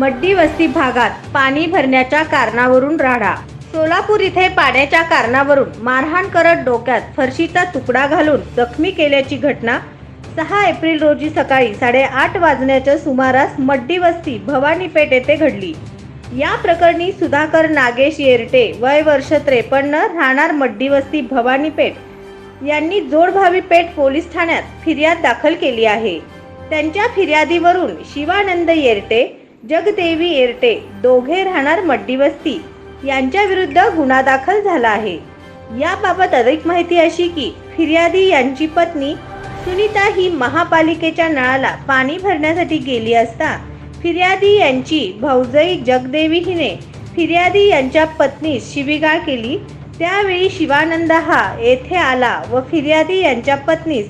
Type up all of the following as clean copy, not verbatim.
Muddy वस्ती भागात पाणी भरण्याच्या कारणावरून राडा। सोलापूर इथे पाण्याच्या कारणावरून मारहाण करत डोक्यात फरशीचा तुकडा घालून जखमी केल्याची घटना 6 एप्रिल रोजी सकाळी 8:30 वाजण्याच्या सुमारास मड्डी वस्ती भवानीपेठ येथे घडली। या प्रकरणी सुधाकर नागेश येरटे वय वर्ष 53 राहणार मड्डी वस्ती भवानीपेठ यांनी जोडभावी पेठ पोलीस ठाण्यात फिर्याद दाखल केली आहे। त्यांच्या फिर्यादीवरून शिवानंद येरटे, जगदेवी येरटे दोघे राहणार मड्डी वस्ती यांच्या विरुद्ध गुन्हा दाखल झाला आहे। याबाबत अधिक माहिती अशी की फिर्यादी यांची पत्नी सुनीता ही महापालिकेच्या नळाला पाणी भरण्यासाठी गेली असता फिर्यादी यांची भाऊजाई जगदेवी हिने फिर्यादी यांच्या पत्नीस शिवीगाळ केली। त्यावेळी शिवानंद हा येथे आला व फिर्यादी यांच्या पत्नीस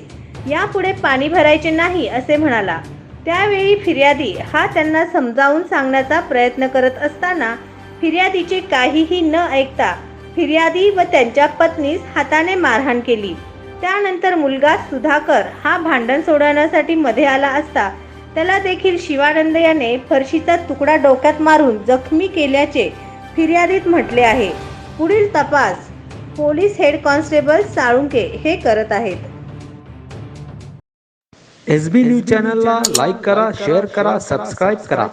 यापुढे पाणी भरायचे नाही असे म्हणाला। त्यावेळी फिर्यादी हा त्यांना समजावून सांगण्याचा प्रयत्न करत असताना फिर्यादीचे काहीही न ऐकता फिर्यादी व त्यांच्या पत्नीस हाताने मारहाण केली। त्यानंतर मुलगा सुधाकर हा भांडण सोडवण्यासाठी मध्ये आला असता त्याला देखील शिवानंद याने फरशीचा तुकडा डोक्यात मारून जखमी केल्याचे फिर्यादीत म्हटले आहे। पुढील तपास पोलीस हेड कॉन्स्टेबल साळुंके हे करत आहेत। SB न्यूज चॅनलला लाईक करा, शेअर करा, सबस्क्राईब करा।